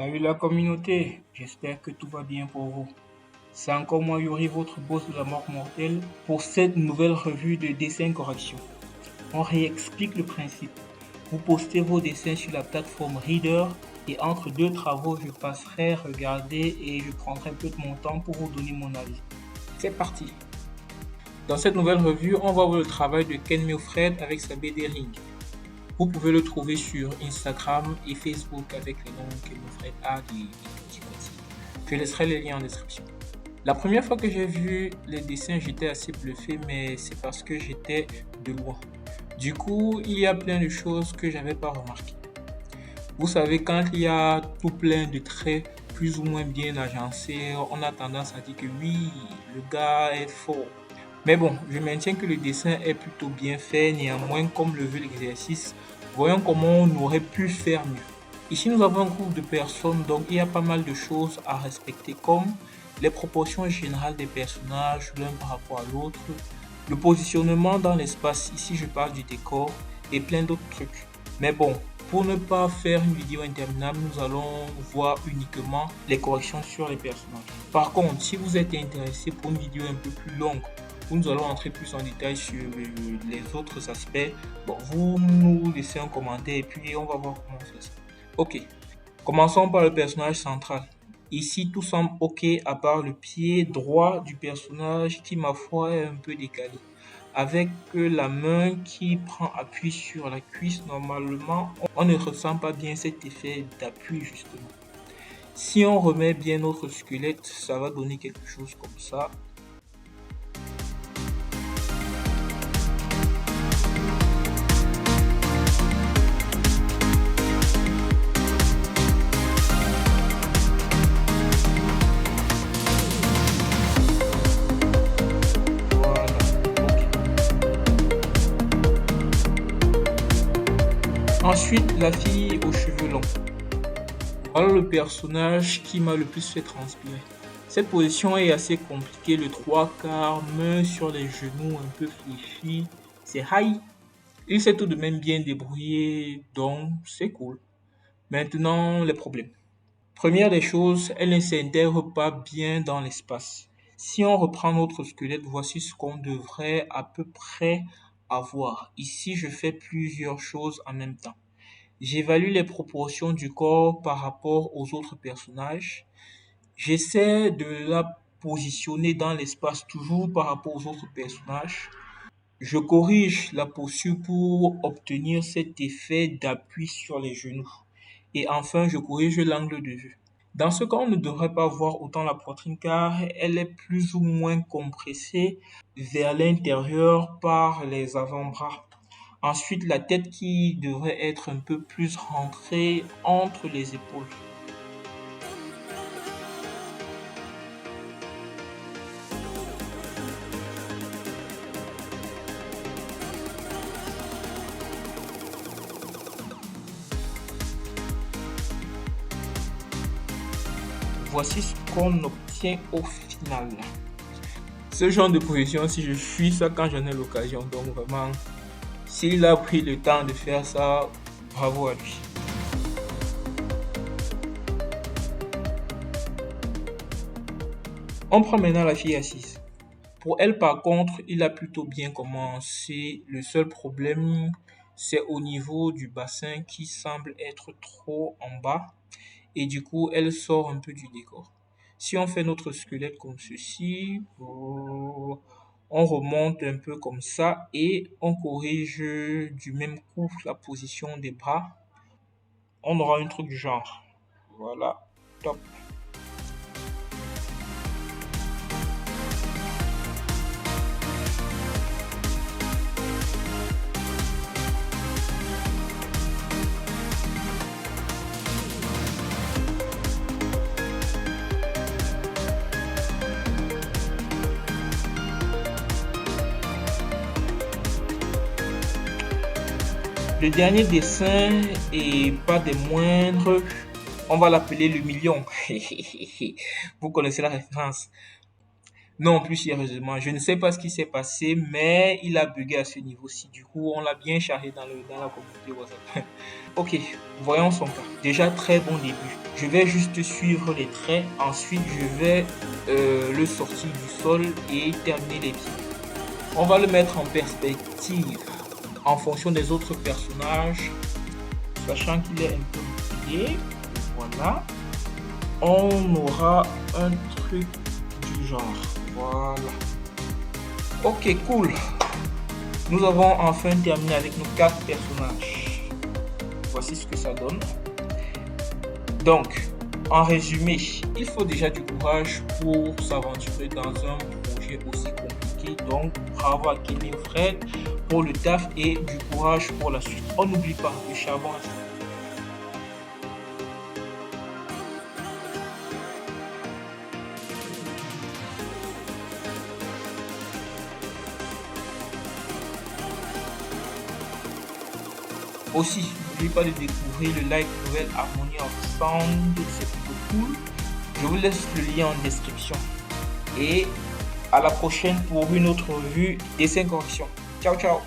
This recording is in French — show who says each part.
Speaker 1: Salut la communauté, j'espère que tout va bien pour vous. C'est encore moi Yuri, votre boss de la mort mortelle, pour cette nouvelle revue de dessin correction. On réexplique le principe. Vous postez vos dessins sur la plateforme Reader et entre deux travaux, je passerai regarder et je prendrai un peu de mon temps pour vous donner mon avis. C'est parti. Dans cette nouvelle revue, on va voir le travail de Ken Milfred avec sa BD Ring. Vous pouvez le trouver sur Instagram et Facebook avec le nom Ken Milfred A. Je laisserai les liens en description. La première fois que j'ai vu les dessins, j'étais assez bluffé, mais c'est parce que j'étais de loin. Du coup, il y a plein de choses que j'avais pas remarquées. Vous savez, quand il y a tout plein de traits plus ou moins bien agencés, on a tendance à dire que oui, le gars est fort. Mais bon, je maintiens que le dessin est plutôt bien fait, néanmoins, comme le veut l'exercice, voyons comment on aurait pu faire mieux. Ici, nous avons un groupe de personnes, donc il y a pas mal de choses à respecter, comme les proportions générales des personnages l'un par rapport à l'autre, le positionnement dans l'espace, ici je parle du décor, et plein d'autres trucs. Mais bon, pour ne pas faire une vidéo interminable, nous allons voir uniquement les corrections sur les personnages. Par contre, si vous êtes intéressé pour une vidéo un peu plus longue, où nous allons entrer plus en détail sur les autres aspects, bon, vous nous laissez un commentaire et puis on va voir comment on fait ça. Ok, commençons par le personnage central. Ici, tout semble ok à part le pied droit du personnage qui, ma foi, est un peu décalé. Avec la main qui prend appui sur la cuisse, normalement, on ne ressent pas bien cet effet d'appui justement. Si on remet bien notre squelette, ça va donner quelque chose comme ça. Ensuite, la fille aux cheveux longs. Voilà le personnage qui m'a le plus fait transpirer. Cette position est assez compliquée, le 3/4, main sur les genoux un peu fléchis. C'est high. Il s'est tout de même bien débrouillé, donc c'est cool. Maintenant, les problèmes. Première des choses, elle ne s'intègre pas bien dans l'espace. Si on reprend notre squelette, voici ce qu'on devrait à peu près avoir. Ici, je fais plusieurs choses en même temps. J'évalue les proportions du corps par rapport aux autres personnages. J'essaie de la positionner dans l'espace toujours par rapport aux autres personnages. Je corrige la posture pour obtenir cet effet d'appui sur les genoux. Et enfin, je corrige l'angle de vue. Dans ce cas, on ne devrait pas voir autant la poitrine car elle est plus ou moins compressée vers l'intérieur par les avant-bras. Ensuite, la tête qui devrait être un peu plus rentrée entre les épaules. Voici ce qu'on obtient au final. Ce genre de position, si je fuis ça quand j'en ai l'occasion, donc vraiment, s'il a pris le temps de faire ça, bravo à lui. On prend maintenant la fille assise. Pour elle, par contre, il a plutôt bien commencé. Le seul problème, c'est au niveau du bassin qui semble être trop en bas. Et du coup, elle sort un peu du décor. Si on fait notre squelette comme ceci, on remonte un peu comme ça et on corrige du même coup la position des bras. On aura un truc du genre. Voilà, top. Le dernier dessin, et pas des moindres, on va l'appeler le million. Vous connaissez la référence. Non, plus sérieusement, je ne sais pas ce qui s'est passé, mais il a bugué à ce niveau-ci. Du coup, on l'a bien chargé dans la communauté WhatsApp. Ok, voyons son cas. Déjà, très bon début. Je vais juste suivre les traits. Ensuite, je vais le sortir du sol et terminer les pieds. On va le mettre en perspective en fonction des autres personnages, sachant qu'il est un peu plié. Voilà. On aura un truc du genre. Voilà. Ok, cool. Nous avons enfin terminé avec nos 4 personnages. Voici ce que ça donne. Donc, en résumé, il faut déjà du courage pour s'aventurer dans un projet aussi compliqué. Donc, bravo à Kenny et Fred pour le taf et du courage pour la suite. On n'oublie pas le charbon reste. Aussi, n'oubliez pas de découvrir le live nouvelle Harmony of Sound, c'est plutôt cool. Je vous laisse le lien en description. Et à la prochaine pour une autre revue des 5 corrections. Ciao, ciao!